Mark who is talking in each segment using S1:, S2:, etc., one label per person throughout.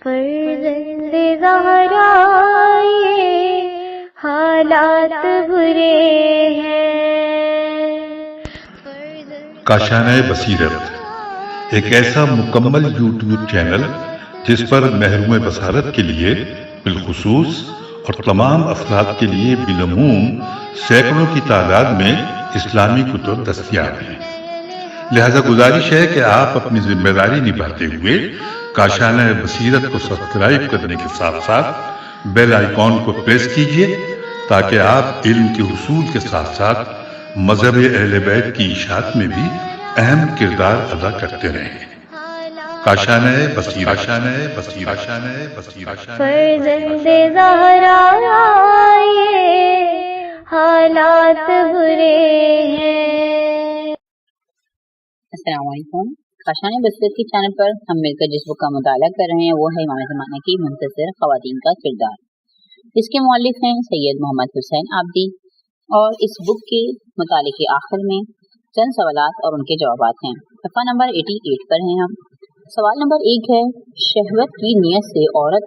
S1: فرزند زہرا یہ حالات برے ہیں۔
S2: کاشانۂ بصیرت ایک ایسا مکمل یوٹیوب چینل جس پر محروم بصارت کے لیے بالخصوص اور تمام افراد کے لیے بالعموم سینکڑوں کی تعداد میں اسلامی کتب دستیاب ہیں۔ لہذا گزارش ہے کہ آپ اپنی ذمہ داری نبھاتے ہوئے کاشانۂ بصیرت کو سبسکرائب کرنے کے ساتھ ساتھ بیل آئیکن کو پریس کیجیے تاکہ آپ علم کے حصول کے ساتھ ساتھ مذہب اہل بیت کی اشاعت میں بھی اہم کردار ادا کرتے رہیں۔ کاشانۂ بصیرت، کاشانۂ بصیرت، کاشانۂ بصیرت۔
S1: فرزند زہرا یہ حالات برے ہیں۔
S3: السلام علیکم۔ کاشانۂ بصیرت کے چینل پر ہم مل کر جس بک کا مطالعہ کر رہے ہیں وہ ہے امام زمانہ کی منتصر خواتین کا کردار۔ اس کے مؤلف ہیں سید محمد حسین عابدی، اور اس بک کے مطالعے کے آخر میں چند سوالات اور ان کے جوابات ہیں۔ صفحہ نمبر 88 پر ہیں ہم۔ سوال نمبر 1 ہے، شہوت کی نیت سے عورت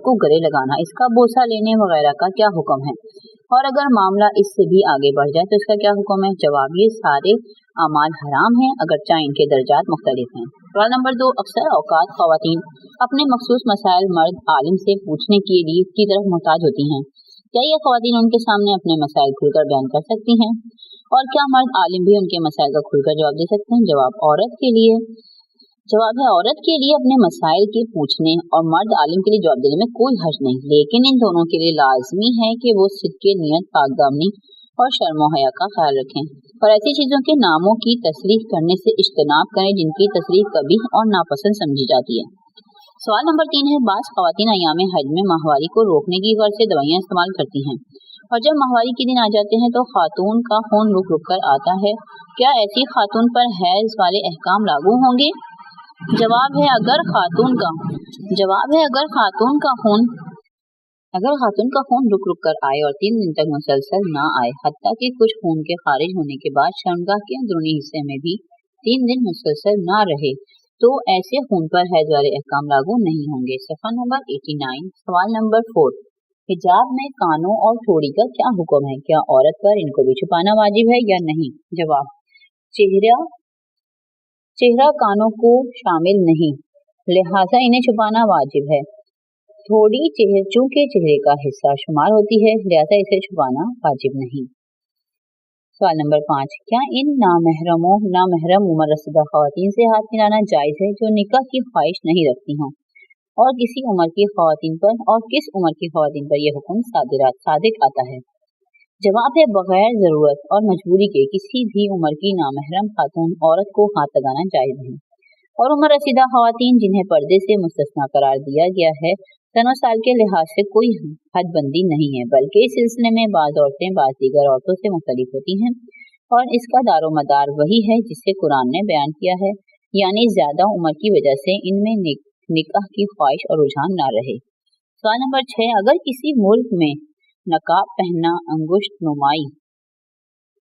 S3: کو گلے لگانا، اس کا بوسہ لینے وغیرہ کا کیا حکم ہے، اور اگر معاملہ اس سے بھی آگے بڑھ جائے تو اس کا کیا حکم ہے؟ جواب، یہ سارے اعمال حرام ہیں اگرچہ ان کے درجات مختلف ہیں۔ سوال نمبر 2، اکثر اوقات خواتین اپنے مخصوص مسائل مرد عالم سے پوچھنے کے لیے کی طرف محتاج ہوتی ہیں، کیا یہ خواتین ان کے سامنے اپنے مسائل کھل کر بیان کر سکتی ہیں، اور کیا مرد عالم بھی ان کے مسائل کا کھل کر جواب دے سکتے ہیں؟ جواب، جواب ہے عورت کے لیے اپنے مسائل کے پوچھنے اور مرد عالم کے لیے جواب دینے میں کوئی حرج نہیں، لیکن ان دونوں کے لیے لازمی ہے کہ وہ صدق نیت، پاک دامنی اور شرم و حیا کا خیال رکھیں، اور ایسی چیزوں کے ناموں کی تصریح کرنے سے اجتناب کریں جن کی تصریح قبیح اور ناپسند سمجھی جاتی ہے۔ سوال نمبر 3 ہے، بعض خواتین ایام حج میں ماہواری کو روکنے کی غرض سے دوائیاں استعمال کرتی ہیں، اور جب ماہواری کے دن آ جاتے ہیں تو خاتون کا خون رک رک کر آتا ہے، کیا ایسی خاتون پر حیض والے احکام لاگو ہوں گے؟ جواب ہے اگر خاتون کا خون رک رک کر آئے اور 3 دن تک مسلسل نہ آئے، حتیٰ کہ کچھ خون کے خارج ہونے کے بعد شرمگاہ کے اندرونی حصے میں بھی 3 دن مسلسل نہ رہے، تو ایسے خون پر حیض والے احکام لاگو نہیں ہوں گے۔ صفحہ نمبر 89۔ سوال نمبر 4، حجاب میں کانوں اور چوڑی کا کیا حکم ہے، کیا عورت پر ان کو بھی چھپانا واجب ہے یا نہیں؟ جواب، چہرہ کانوں کو شامل نہیں، لہٰذا انہیں چھپانا واجب ہے۔ تھوڑی چونکہ چہرے کا حصہ شمار ہوتی ہے، لہٰذا اسے چھپانا واجب نہیں۔ سوال نمبر 5، کیا ان نامحرم عمر رسیدہ خواتین سے ہاتھ ملانا جائز ہے جو نکاح کی خواہش نہیں رکھتی ہوں، اور کس عمر کی خواتین پر یہ حکم صادق آتا ہے؟ جواب ہے بغیر ضرورت اور مجبوری کے کسی بھی عمر کی نامحرم خاتون عورت کو ہاتھ لگانا جائز نہیں، اور عمر رسیدہ خواتین جنہیں پردے سے مستثنیٰ قرار دیا گیا ہے، سن و سال کے لحاظ سے کوئی حد بندی نہیں ہے، بلکہ اس سلسلے میں بعض عورتیں بعض دیگر عورتوں سے مختلف ہوتی ہیں، اور اس کا دار و مدار وہی ہے جسے قرآن نے بیان کیا ہے، یعنی زیادہ عمر کی وجہ سے ان میں نکاح کی خواہش اور رجحان نہ رہے۔ سوال نمبر 6، اگر کسی ملک میں نقاب پہننا انگشت نمائی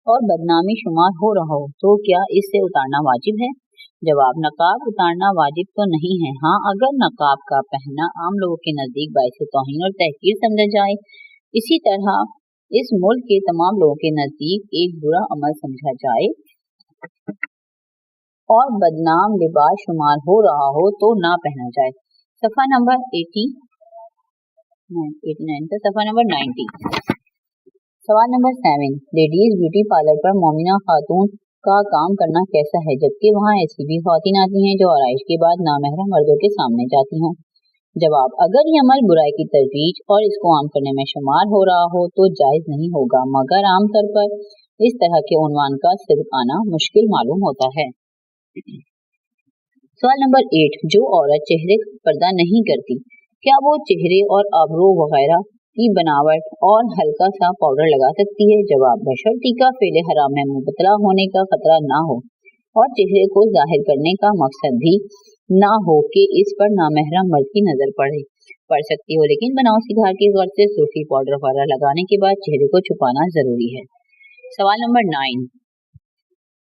S3: اور بدنامی شمار ہو رہا ہو تو کیا اس سے اتارنا واجب ہے؟ جواب، نقاب اتارنا واجب تو نہیں ہے، ہاں اگر نقاب کا پہننا عام لوگوں کے نزدیک باعث توہین اور تحقیر سمجھا جائے، اسی طرح اس ملک کے تمام لوگوں کے نزدیک ایک برا عمل سمجھا جائے اور بدنام لباس شمار ہو رہا ہو تو نہ پہنا جائے۔ صفحہ نمبر 89 سے صفحہ نمبر 90۔ سوال نمبر 7، لیڈیز بیوٹی پارلر پر مومنہ خاتون کا کام کرنا کیسا ہے، جبکہ وہاں ایسی بھی خواتین آتی ہیں جو آرائش کے بعد نامحرم مردوں کے سامنے جاتی ہوں؟ جواب، اگر یہ عمل برائی کی ترویج اور اس کو عام کرنے میں شمار ہو رہا ہو تو جائز نہیں ہوگا، مگر عام طور پر اس طرح کے عنوان کا صدق آنا مشکل معلوم ہوتا ہے۔ سوال نمبر 8، جو عورت چہرے کا پردہ نہیں کرتی، کیا وہ چہرے اور ابرو وغیرہ کی بناوٹ اور ہلکا سا پاؤڈر لگا سکتی ہے؟ جواب، بشرطیکہ کا فعل حرام میں مبتلا ہونے کا خطرہ نہ ہو اور چہرے کو ظاہر کرنے کا مقصد بھی نہ ہو کہ اس پر نامحرم مرد کی نظر پڑ سکتی ہو، لیکن بناؤ سدھار کی غرض سے سرخی پاؤڈر وغیرہ لگانے کے بعد چہرے کو چھپانا ضروری ہے۔ سوال نمبر 9،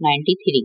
S3: 93।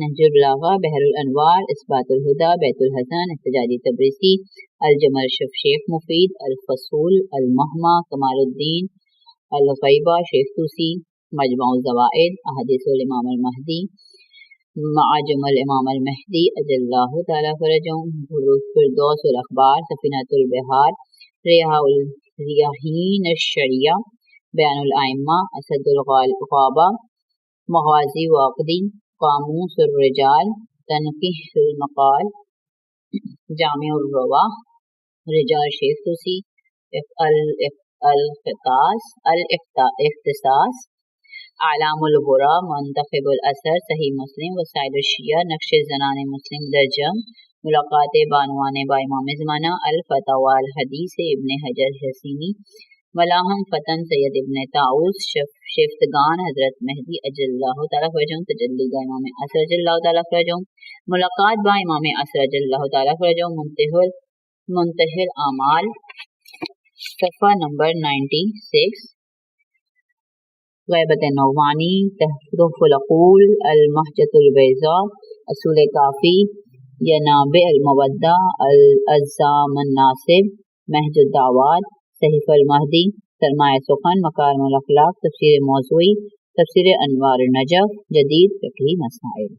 S3: نهج البلاغہ، بحر الانوار، اثبات الہدی، بیت الحسن، احتجاجی تبریزی، الجمل شیخ مفید، الفصول، المہمہ، کمال الدین، الغیبہ شیخ طوسی، مجمع الزوائد، احادیث الامام المہدی، معجم الامام المہدی اجلہ تعالی فرجہ، فردوس الاخبار، سفینۃ البحار، ریاحین الشریعہ، بیان الائمہ، اسد الغابہ، مغازی واقدی، قاموس الرجال، تنقیح المقال، جامع الرواح، رجال شیخ طوسی، الاختصاص، اعلام الغرا، منتخب الاثر، صحیح مسلم، وسائل الشیعہ، نقش زنان مسلم درجم، ملاقات بانوان با امام زمانہ، الفتاوی الحدیث ابن حجر حسینی، ملاحم فتن سید ابن طاؤس، شفتگان حضرت مہدی اجلہ تعالی فرجہ، تجلی گاہ امام عصر اجلہ تعالی فرجہ، ملاقات با امام عصر اجلہ تعالی فرجہ، منتہی الاعمال، صفحہ نمبر 96، غیبت نعمانی، تحف العقول، المحجۃ البیضاء، اصول کافی، ینابع المودہ، العزام الناصب، محج الدعوات، صحیفہ المہدی، سرمایہ سخن، مکارم الاخلاق، تفسیر موضوعی، تفسیر انوار النجف، جدید فقہی مسائل۔